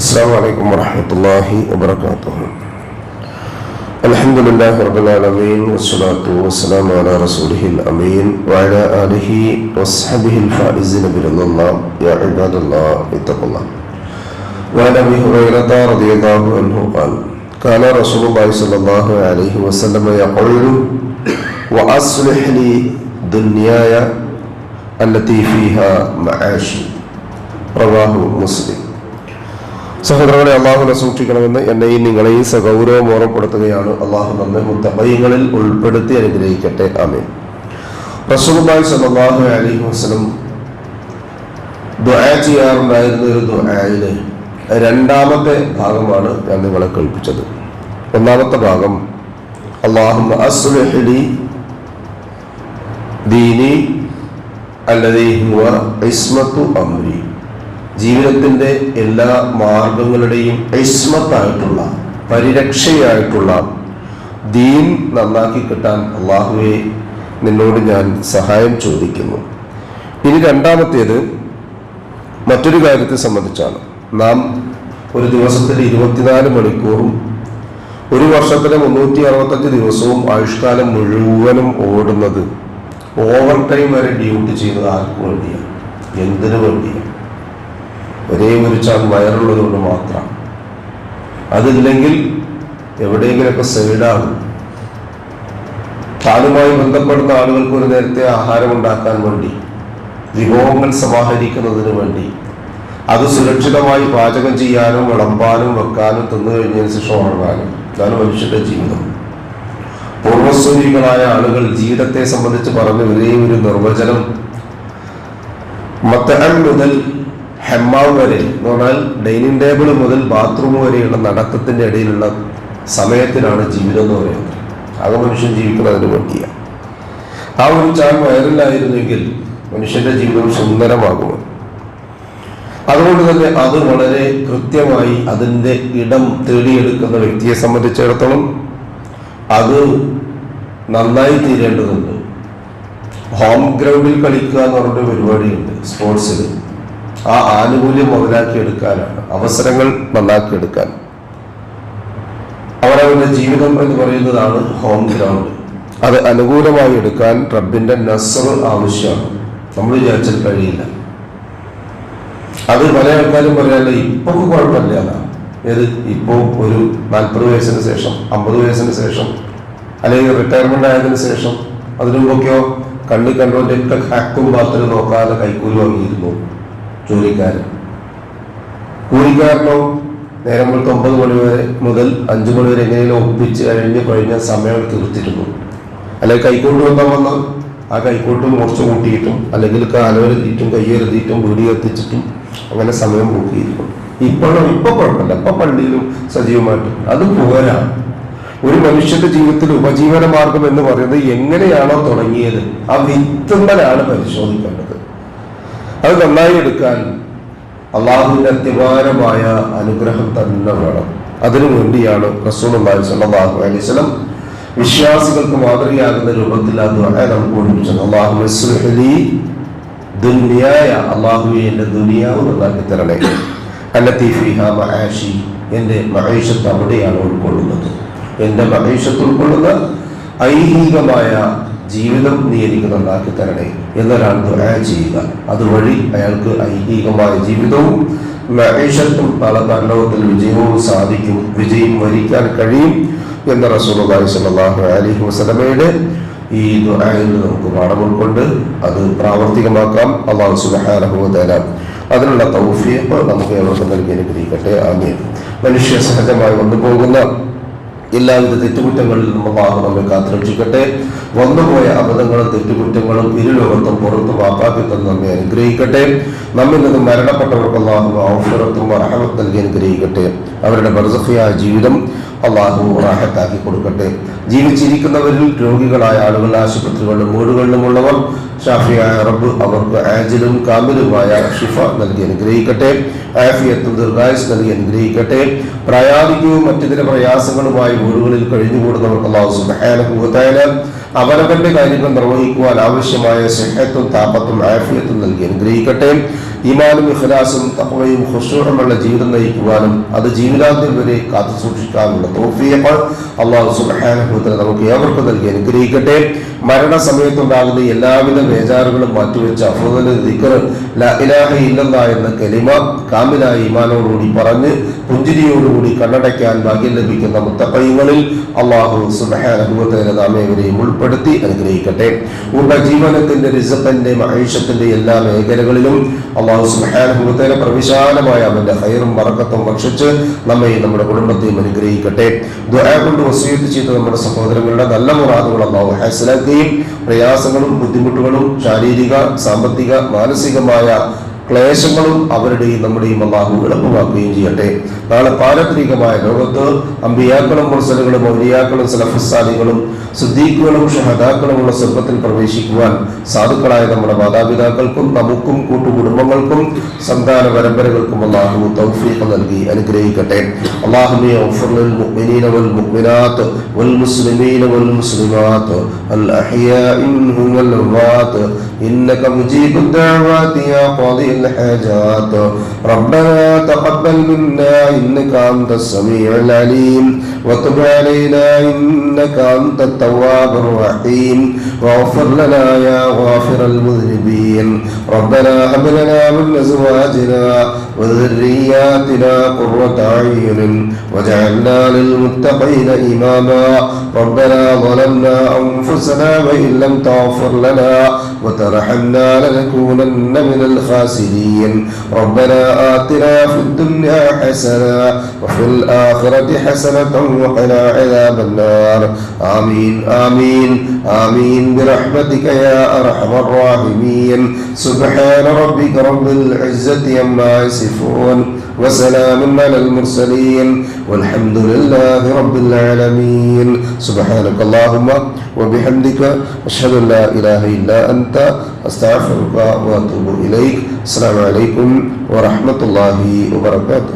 السلام عليكم ورحمة الله وبركاته. الحمد لله رب العالمين والصلاة والسلام على رسوله الأمين وعلى آله وصحبه الفائزين برضا الله. يا عباد الله اتقوا الله. وعن أبي هريرة رضي الله عنه قال كان رسول الله صلى الله عليه وسلم يقول وأصلح لي دنياي التي فيها معاشي. رواه مسلم. സഹോദരങ്ങളെ, അള്ളാഹുവിനെ സൂക്ഷിക്കണമെന്ന് എന്നെയും നിങ്ങളെയും സഗൗരവം ഓർമ്മപ്പെടുത്തുകയാണ്. അള്ളാഹു നമ്മെ മുത്തഖീങ്ങളിൽ ഉൾപ്പെടുത്തി അനുഗ്രഹിക്കട്ടെ. ആമീൻ. റസൂലുള്ളാഹി സ്വല്ലല്ലാഹു അലൈഹി വസല്ലം ദുആ ചെയ്യാറുണ്ടായിരുന്ന ഒരു ദുആയിലെ രണ്ടാമത്തെ ഭാഗമാണ് ഞാൻ നിങ്ങളെ കേൾപ്പിച്ചത്. ഒന്നാമത്തെ ഭാഗം അല്ലാഹുമ്മ അസ്ലിഹ് ലി ദീനി അല്ലദീ ഹുവ ഇസ്മത്തു അംരി. ജീവിതത്തിൻ്റെ എല്ലാ മാർഗങ്ങളുടെയും ഇസ്മത്തായിട്ടുള്ള പരിരക്ഷയായിട്ടുള്ള ദീൻ നന്നാക്കി കിട്ടാൻ അള്ളാഹുവെ നിന്നോട് ഞാൻ സഹായം ചോദിക്കുന്നു. ഇനി രണ്ടാമത്തേത് മറ്റൊരു കാര്യത്തെ സംബന്ധിച്ചാണ്. നാം ഒരു ദിവസത്തിൽ 24 മണിക്കൂറും ഒരു വർഷത്തിലെ 365 ദിവസവും ആയുഷ്കാലം മുഴുവനും ഓടുന്നത്, ഓവർ ടൈം വരെ ഡ്യൂട്ടി ചെയ്യുന്നത് ആർക്കു വേണ്ടിയാണ്? എന്തിനു വേണ്ടിയാണ്? ഒരേ ഒരു ചാൻ വയറുള്ളത് കൊണ്ട് മാത്രം. അതില്ലെങ്കിൽ എവിടെയെങ്കിലൊക്കെ സൈഡാകും. താനുമായി ബന്ധപ്പെടുന്ന ആളുകൾക്ക് ഒരു നേരത്തെ ആഹാരം ഉണ്ടാക്കാൻ വേണ്ടി, വിഭവങ്ങൾ സമാഹരിക്കുന്നതിന് വേണ്ടി, അത് സുരക്ഷിതമായി പാചകം ചെയ്യാനും വിളമ്പാനും വെക്കാനും തിന്നു കഴിഞ്ഞതിന് ശേഷം ഉറങ്ങാനും. ഇതാണ് മനുഷ്യന്റെ ജീവിതം. പൂർവ്വസൂരികളായ ആളുകൾ ജീവിതത്തെ സംബന്ധിച്ച് പറഞ്ഞ ഒരേ ഒരു നിർവചനം മത്തഅൻ മുതൽ ഹെമ്മാവ് വരെ എന്ന് പറഞ്ഞാൽ ഡൈനിങ് ടേബിൾ മുതൽ ബാത്റൂം വരെയുള്ള നടത്തത്തിന്റെ ഇടയിലുള്ള സമയത്തിനാണ് ജീവിതം എന്ന് പറയുന്നത്. ആകെ മനുഷ്യൻ ജീവിക്കുന്നതിന് വേണ്ടിയാണ്. ആ ഒരു ചാൻ വയറില്ലായിരുന്നെങ്കിൽ മനുഷ്യന്റെ ജീവിതം സുന്ദരമാകുമോ? അതുകൊണ്ട് തന്നെ അത് വളരെ കൃത്യമായി അതിൻ്റെ ഇടം തേടിയെടുക്കുന്ന വ്യക്തിയെ സംബന്ധിച്ചിടത്തോളം അത് നന്നായി തീരേണ്ടതുണ്ട്. ഹോം ഗ്രൗണ്ടിൽ കളിക്കുക എന്ന് പറഞ്ഞൊരു പരിപാടിയുണ്ട് സ്പോർട്സിൽ. ആ ആനുകൂല്യം മുതലാക്കിയെടുക്കാനാണ്, അവസരങ്ങൾ നന്നാക്കിയെടുക്കാൻ. അവരവരുടെ ജീവിതം എന്ന് പറയുന്നതാണ് ഹോം ഗ്രൗണ്ട്. അത് അനുകൂലമായി എടുക്കാൻ റബ്ബിന്റെ നസ്ർ ആവശ്യമാണ്. നമ്മൾ വിചാരിച്ചാൽ കഴിയില്ല. അത് പല ആൾക്കാരും പറയാനുള്ള ഇപ്പൊ കുഴപ്പമില്ല എന്നാണ്. ഏത് ഇപ്പോ ഒരു 40 വയസ്സിന് ശേഷം, 50 വയസ്സിന് ശേഷം, അല്ലെങ്കിൽ റിട്ടയർമെന്റ് ആയതിനു ശേഷം, അതിനു മുമ്പൊക്കെയോ കണ്ണി കണ്ടോന്റെ ഒക്കെ ഹാക്കും പാത്രം നോക്കാതെ കൈക്കൂലി വാങ്ങിയിരുന്നു ജോലിക്കാരൻ. കൂലിക്കാരനോ നേരം 9 മണി വരെ മുതൽ 5 മണി വരെ എങ്ങനെയും ഒപ്പിച്ച് കഴിഞ്ഞ സമയം തീർത്തിരുന്നു. അല്ലെങ്കിൽ കൈക്കോട്ട് വന്ന ആ കൈക്കോട്ട് മുറിച്ചു കൂട്ടിയിട്ടും അല്ലെങ്കിൽ കാലവരുത്തിയിട്ടും കയ്യെഴുതിയിട്ടും വീടി കത്തിച്ചിട്ടും അങ്ങനെ സമയം പൂക്കിയിരിക്കും. ഇപ്പൊ കുഴപ്പമില്ല. ഇപ്പൊ പള്ളിയിലും സജീവമായിട്ടും അത് പോരാ. ഒരു മനുഷ്യന്റെ ജീവിതത്തിൽ ഉപജീവന മാർഗം എന്ന് പറയുന്നത് എങ്ങനെയാണോ തുടങ്ങിയത് ആ വിത്തുമ്പലാണ് പരിശോധിക്കേണ്ടത്. അത് നന്നായി എടുക്കാൻ അള്ളാഹുവിന്റെ അത്യപാരമായ അനുഗ്രഹം തന്നെ വേണം. അതിനു വേണ്ടിയാണ് റസൂലുള്ളാഹി സ്വല്ലല്ലാഹു അലൈഹി വസല്ലം വിശ്വാസികൾക്ക് മാതൃകയാകുന്ന രൂപത്തിൽ ആ ദുആ നമുക്ക് പഠിപ്പിച്ചത്. അല്ലാഹുമ്മ അസ്ലിഹ് ലി ദുനിയായ, അല്ലാഹുവേ എന്റെ ദുനിയാവ് നന്നാക്കി തരണേ. അല്ലത്തി ഫീഹാ മആശി, എന്റെ മഈശത്ത് അവിടെയാണ് ഉൾക്കൊള്ളുന്നത്. എന്റെ മഈശത്ത് ഉൾക്കൊള്ളുന്ന ഐഹികമായ ജീവിതം നീ എനിക്ക് നന്നാക്കി തരണേ എന്നൊരാൾ ദുആ ചെയ്യുക. അതുവഴി അയാൾക്ക് ഐഹികമായ ജീവിതവും മഈശത്തും പരലോകത്തിൽ വിജയവും സാധിക്കും, വിജയം വരിക്കാൻ കഴിയും എന്ന റസൂലുള്ളാഹി സ്വല്ലല്ലാഹു അലൈഹി വസല്ലമയുടെ ഈ ദുആയിൽ നമുക്ക് പാഠം ഉൾക്കൊണ്ട് അത് പ്രാവർത്തികമാക്കാം. അല്ലാഹു സുബ്ഹാനഹു വ തആല അതിനുള്ള തൗഫീഖ് നമുക്ക് ഏവർക്കും നൽകി അനുഗ്രഹിക്കട്ടെ. ആമീൻ. മനുഷ്യ സഹജമായി വന്നുപോകുന്ന എല്ലാവിധ തെറ്റുകുറ്റങ്ങളിൽ നിന്നും അല്ലാഹു നമ്മെ കാത്തുരക്ഷിക്കട്ടെ. വന്നുപോയ അബദ്ധങ്ങളും തെറ്റുകുറ്റങ്ങളും ഇരുലോകത്തും പുറത്തും മാപ്പാക്കി തന്ന് നമ്മെ അനുഗ്രഹിക്കട്ടെ. നമ്മിൽ നിന്നും മരണപ്പെട്ടവർക്ക് അല്ലാഹു മഗ്ഫിറത്തും റഹ്മത്തും നൽകി അനുഗ്രഹിക്കട്ടെ. അവരുടെ ബർസഖിയായ ജീവിതം അല്ലാഹു റാഹത്താക്കി കൊടുക്കട്ടെ. ജീവിച്ചിരിക്കുന്നവരിൽ രോഗികളായ ആളുകൾ, ആശുപത്രികളിലും വീടുകളിലുമുള്ളവർ, ഷാഫിയായ റബ്ബ് അവർക്ക് ആജിലും കാമിലുമായ ഷിഫ നൽകി അനുഗ്രഹിക്കട്ടെ. ആഫിയത്തും ദീർഘായുസ് നൽകി അനുഗ്രഹിക്കട്ടെ. പ്രായാധികവും മറ്റു ചില പ്രയാസങ്ങളുമായി വീടുകളിൽ കഴിഞ്ഞുകൂടുന്നവർക്ക് അല്ലാഹു സുബ്ഹാനഹു വ തആല അവരവന്റെ കാര്യങ്ങൾ നിർവഹിക്കുവാൻ ആവശ്യമായ സിഹത്തും താപത്തും ആഫിയത്തും നൽകി അനുഗ്രഹിക്കട്ടെ. ഈമാനും ഇഖ്ലാസും തഖ്വയും ഖുശൂഉമുള്ള ജീവിതം നയിക്കുവാനും അത് ജീവിതാന്ത്യം വരെ കാത്തു സൂക്ഷിക്കാനുള്ള തൗഫീഖ് അല്ലാഹു സുബ്ഹാനഹു വ തആല നമുക്ക് ഏവർക്കും നൽകി അനുഗ്രഹിക്കട്ടെ. മരണസമയത്തുണ്ടാകുന്ന എല്ലാവിധ ബേജാറുകളും മാറ്റിവെച്ച് അഫ്ളൽ ദിക്ർ ലാ ഇലാഹ ഇല്ലല്ലാഹ് എന്ന കലിമ കാമിലായ ഈമാനോടുകൂടി പറഞ്ഞ് പുഞ്ചിരിയോടുകൂടി കണ്ണടയ്ക്കാൻ ഭാഗ്യം ലഭിക്കുന്ന മുത്തഖീങ്ങളിൽ അല്ലാഹു സുബ്ഹാനഹു വ തആല നാമേവരെയും ഉൾപ്പെടുത്തി അനുഗ്രഹിക്കട്ടെ. ഉപജീവനത്തിന്റെ റിസ്ഖിന്റെ മഈശത്തിന്റെ എല്ലാ മേഖലകളിലും അല്ലാഹു സുബ്ഹാനഹു വ തആല പ്രവിശാലമായ അവന്റെ ഖൈറും ബറക്കത്തും വർഷിച്ച് നമ്മയും നമ്മുടെ കുടുംബത്തെയും അനുഗ്രഹിക്കട്ടെ. ദുആ കൊണ്ട് വസിയത്ത് ചെയ്ത നമ്മുടെ സഹോദരങ്ങളുടെ നല്ല മുറാദുകൾ അല്ലാഹു ഹാസിലാക്കുകയും പ്രയാസങ്ങളും ബുദ്ധിമുട്ടുകളും ശാരീരിക സാമ്പത്തിക മാനസികമായ ക്ലേശങ്ങളും അവരുടെയും നമ്മുടെയും അല്ലാഹു എളുപ്പമാക്കുകയും ചെയ്യട്ടെ. നാളെ പാരത്രികമായ ലോകത്ത് അമ്പിയാക്കളും മുർസലുകളും ഔലിയാക്കളും സലഫുസ്സാലികളും സിദ്ദീഖുകളും ഷഹദാക്കളുമുള്ള സ്വർഗ്ഗത്തിൽ പ്രവേശിക്കുവാൻ സാധുക്കളായ നമ്മുടെ മാതാപിതാക്കൾക്കും നമുക്കും കൂട്ടുകുടുംബങ്ങൾക്കും സന്താന പരമ്പരകൾക്കും അല്ലാഹു തൗഫീഖ് നൽകി അനുഗ്രഹിക്കട്ടെ. അല്ലാഹുമ്മ ഗ്ഫിർ ലിൽ മുഅ്മിനീന വൽ മുഅ്മിനാത്ത് വൽ മുസ്ലിമീന വൽ മുസ്ലിമാത്ത് അൽ അഹ്യാഇ മിൻഹും വൽ അംവാത്ത് ഇന്നക മുജീബുദ് ദഅവാതി യാ ഖാദിൽ الحاجات ربنا تقبل منا إنك أنت السميع العليم وتب علينا إنك أنت التواب الرحيم واغفر لنا يا غافر المذنبين ربنا هب لنا من أزواجنا وذرياتنا قرة أعين واجعلنا للمتقين إماما ربنا ظلمنا أنفسنا وإن لم تغفر لنا وترحمنا لنكونن من الخاسرين ربنا آتنا في الدنيا حسنة وفي الآخرة حسنة وقنا عذاب النار آمين آمين آمين برحمتك يا أرحم الراحمين سبحان ربك رب العزة عما يصفون وسلام على المرسلين والحمد لله رب العالمين سبحانك اللهم وبحمدك أشهد أن لا إله إلا أنت أستغفرك وأتوب إليك السلام عليكم ورحمة الله وبركاته.